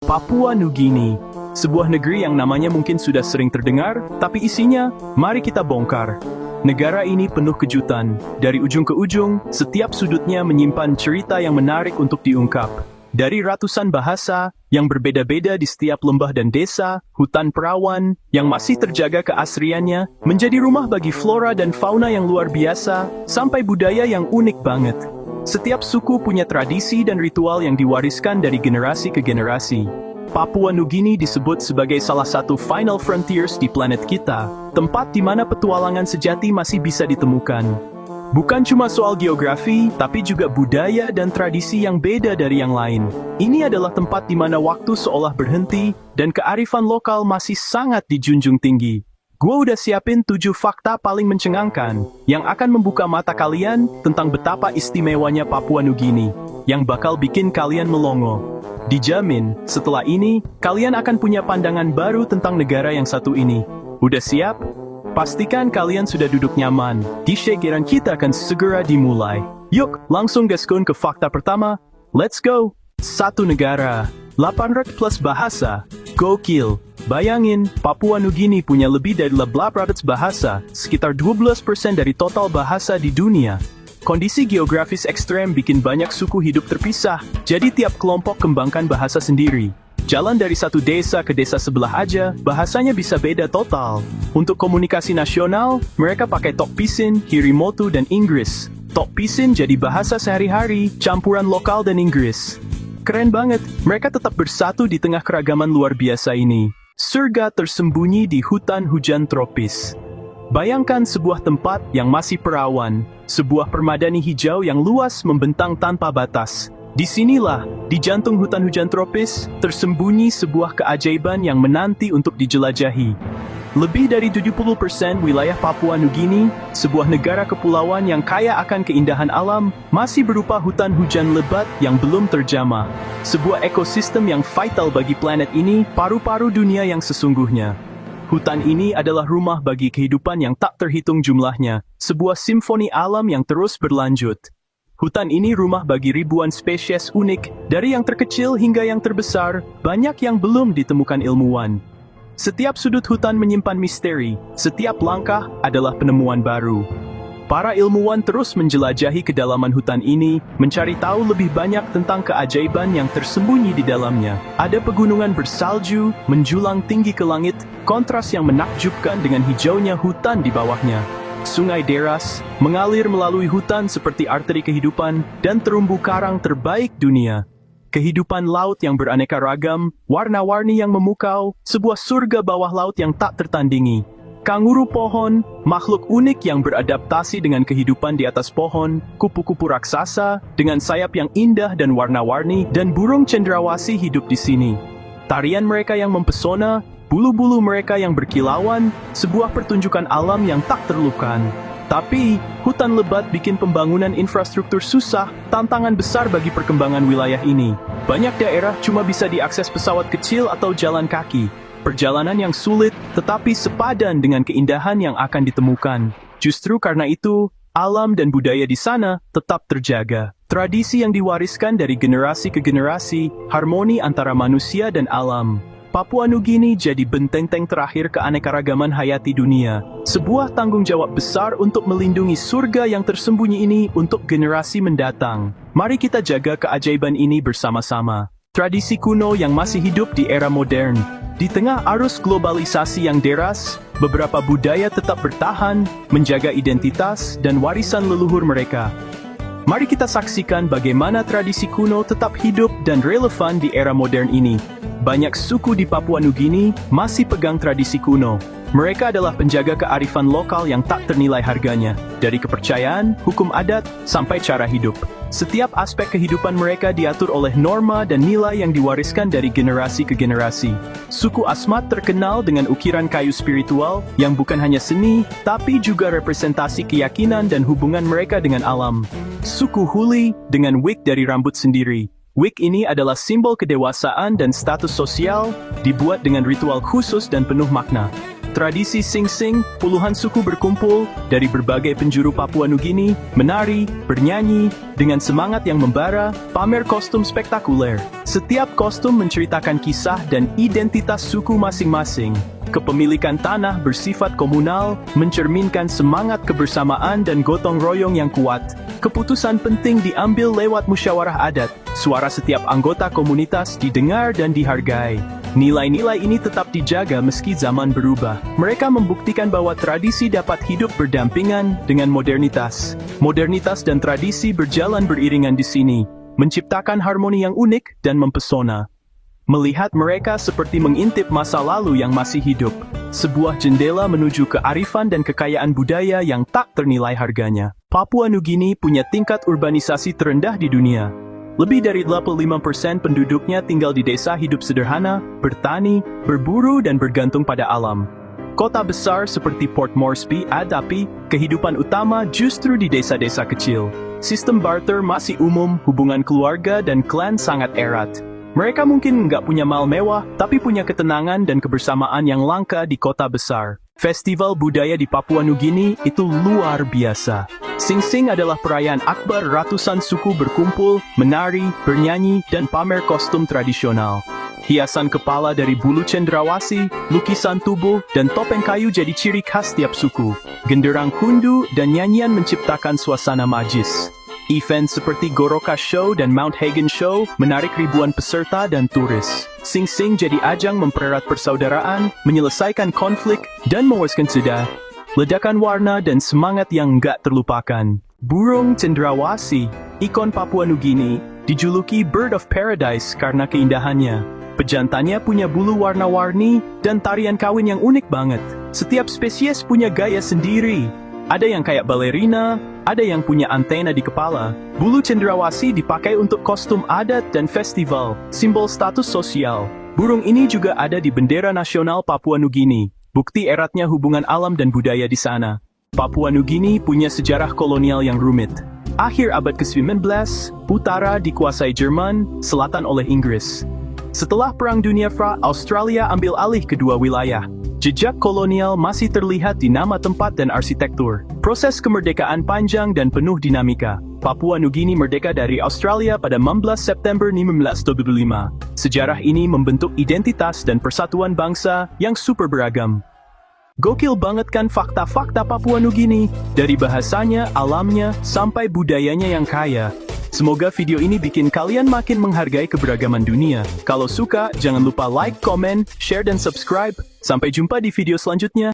Papua Nugini, sebuah negeri yang namanya mungkin sudah sering terdengar, tapi isinya, mari kita bongkar. Negara ini penuh kejutan. Dari ujung ke ujung, setiap sudutnya menyimpan cerita yang menarik untuk diungkap. Dari ratusan bahasa yang berbeda-beda di setiap lembah dan desa, hutan perawan yang masih terjaga keasriannya, menjadi rumah bagi flora dan fauna yang luar biasa, sampai budaya yang unik banget. Setiap suku punya tradisi dan ritual yang diwariskan dari generasi ke generasi. Papua Nugini disebut sebagai salah satu final frontiers di planet kita, tempat di mana petualangan sejati masih bisa ditemukan. Bukan cuma soal geografi, tapi juga budaya dan tradisi yang beda dari yang lain. Ini adalah tempat di mana waktu seolah berhenti, dan kearifan lokal masih sangat dijunjung tinggi. Gua udah siapin 7 fakta paling mencengangkan, yang akan membuka mata kalian tentang betapa istimewanya Papua Nugini, yang bakal bikin kalian melongo. Dijamin, setelah ini, kalian akan punya pandangan baru tentang negara yang satu ini. Udah siap? Pastikan kalian sudah duduk nyaman. Dishegeran kita akan segera dimulai. Yuk, langsung gaskun ke fakta pertama. Let's go! Satu negara, 800 plus bahasa. Gokil! Bayangin, Papua Nugini punya lebih dari 800 bahasa, sekitar 12% dari total bahasa di dunia. Kondisi geografis ekstrem bikin banyak suku hidup terpisah, jadi tiap kelompok kembangkan bahasa sendiri. Jalan dari satu desa ke desa sebelah aja, bahasanya bisa beda total. Untuk komunikasi nasional, mereka pakai Tok Pisin, Hirimoto, dan Inggris. Tok Pisin jadi bahasa sehari-hari, campuran lokal dan Inggris. Keren banget, mereka tetap bersatu di tengah keragaman luar biasa ini. Surga tersembunyi di hutan hujan tropis. Bayangkan sebuah tempat yang masih perawan, sebuah permadani hijau yang luas membentang tanpa batas. Disinilah, di jantung hutan hujan tropis, tersembunyi sebuah keajaiban yang menanti untuk dijelajahi. Lebih dari 70% wilayah Papua Nugini, sebuah negara kepulauan yang kaya akan keindahan alam, masih berupa hutan hujan lebat yang belum terjamah. Sebuah ekosistem yang vital bagi planet ini, paru-paru dunia yang sesungguhnya. Hutan ini adalah rumah bagi kehidupan yang tak terhitung jumlahnya, sebuah simfoni alam yang terus berlanjut. Hutan ini rumah bagi ribuan spesies unik, dari yang terkecil hingga yang terbesar, banyak yang belum ditemukan ilmuwan. Setiap sudut hutan menyimpan misteri, setiap langkah adalah penemuan baru. Para ilmuwan terus menjelajahi kedalaman hutan ini, mencari tahu lebih banyak tentang keajaiban yang tersembunyi di dalamnya. Ada pegunungan bersalju, menjulang tinggi ke langit, kontras yang menakjubkan dengan hijaunya hutan di bawahnya. Sungai deras, mengalir melalui hutan seperti arteri kehidupan, dan terumbu karang terbaik dunia. Kehidupan laut yang beraneka ragam, warna-warni yang memukau, sebuah surga bawah laut yang tak tertandingi. Kanguru pohon, makhluk unik yang beradaptasi dengan kehidupan di atas pohon, kupu-kupu raksasa, dengan sayap yang indah dan warna-warni, dan burung cendrawasih hidup di sini. Tarian mereka yang mempesona, bulu-bulu mereka yang berkilauan, sebuah pertunjukan alam yang tak terlupakan. Tapi, hutan lebat bikin pembangunan infrastruktur susah, tantangan besar bagi perkembangan wilayah ini. Banyak daerah cuma bisa diakses pesawat kecil atau jalan kaki. Perjalanan yang sulit, tetapi sepadan dengan keindahan yang akan ditemukan. Justru karena itu, alam dan budaya di sana tetap terjaga. Tradisi yang diwariskan dari generasi ke generasi, harmoni antara manusia dan alam. Papua Nugini jadi benteng terakhir keanekaragaman hayati dunia. Sebuah tanggung jawab besar untuk melindungi surga yang tersembunyi ini untuk generasi mendatang. Mari kita jaga keajaiban ini bersama-sama. Tradisi kuno yang masih hidup di era modern. Di tengah arus globalisasi yang deras, beberapa budaya tetap bertahan, menjaga identitas dan warisan leluhur mereka. Mari kita saksikan bagaimana tradisi kuno tetap hidup dan relevan di era modern ini. Banyak suku di Papua Nugini masih pegang tradisi kuno. Mereka adalah penjaga kearifan lokal yang tak ternilai harganya, dari kepercayaan, hukum adat, sampai cara hidup. Setiap aspek kehidupan mereka diatur oleh norma dan nilai yang diwariskan dari generasi ke generasi. Suku Asmat terkenal dengan ukiran kayu spiritual yang bukan hanya seni, tapi juga representasi keyakinan dan hubungan mereka dengan alam. Suku Huli dengan wig dari rambut sendiri. Wig ini adalah simbol kedewasaan dan status sosial, dibuat dengan ritual khusus dan penuh makna. Tradisi Sing Sing, puluhan suku berkumpul dari berbagai penjuru Papua Nugini, menari, bernyanyi, dengan semangat yang membara, pamer kostum spektakuler. Setiap kostum menceritakan kisah dan identitas suku masing-masing. Kepemilikan tanah bersifat komunal, mencerminkan semangat kebersamaan dan gotong royong yang kuat. Keputusan penting diambil lewat musyawarah adat. Suara setiap anggota komunitas didengar dan dihargai. Nilai-nilai ini tetap dijaga meski zaman berubah. Mereka membuktikan bahwa tradisi dapat hidup berdampingan dengan modernitas. Modernitas dan tradisi berjalan beriringan di sini, menciptakan harmoni yang unik dan mempesona. Melihat mereka seperti mengintip masa lalu yang masih hidup, sebuah jendela menuju kearifan dan kekayaan budaya yang tak ternilai harganya. Papua Nugini punya tingkat urbanisasi terendah di dunia. Lebih dari 85% penduduknya tinggal di desa hidup sederhana, bertani, berburu dan bergantung pada alam. Kota besar seperti Port Moresby tapi kehidupan utama justru di desa-desa kecil. Sistem barter masih umum, hubungan keluarga dan klan sangat erat. Mereka mungkin nggak punya mal mewah, tapi punya ketenangan dan kebersamaan yang langka di kota besar. Festival budaya di Papua Nugini itu luar biasa. Sing Sing adalah perayaan akbar, ratusan suku berkumpul, menari, bernyanyi, dan pamer kostum tradisional. Hiasan kepala dari bulu cendrawasih, lukisan tubuh, dan topeng kayu jadi ciri khas tiap suku. Genderang kundu dan nyanyian menciptakan suasana magis. Event seperti Goroka Show dan Mount Hagen Show menarik ribuan peserta dan turis. Sing Sing jadi ajang mempererat persaudaraan, menyelesaikan konflik, dan memuaskan sudah. Ledakan warna dan semangat yang nggak terlupakan. Burung cendrawasih, ikon Papua Nugini, dijuluki Bird of Paradise karena keindahannya. Pejantannya punya bulu warna-warni dan tarian kawin yang unik banget. Setiap spesies punya gaya sendiri. Ada yang kayak balerina, ada yang punya antena di kepala. Bulu cendrawasih dipakai untuk kostum adat dan festival, simbol status sosial. Burung ini juga ada di bendera nasional Papua Nugini, bukti eratnya hubungan alam dan budaya di sana. Papua Nugini punya sejarah kolonial yang rumit. Akhir abad ke-19, utara dikuasai Jerman, selatan oleh Inggris. Setelah Perang Dunia II, Australia ambil alih kedua wilayah. Jejak kolonial masih terlihat di nama tempat dan arsitektur. Proses kemerdekaan panjang dan penuh dinamika. Papua Nugini merdeka dari Australia pada 16 September 1975. Sejarah ini membentuk identitas dan persatuan bangsa yang super beragam. Gokil banget kan fakta-fakta Papua Nugini? Dari bahasanya, alamnya, sampai budayanya yang kaya. Semoga video ini bikin kalian makin menghargai keberagaman dunia. Kalau suka, jangan lupa like, komen, share, dan subscribe. Sampai jumpa di video selanjutnya.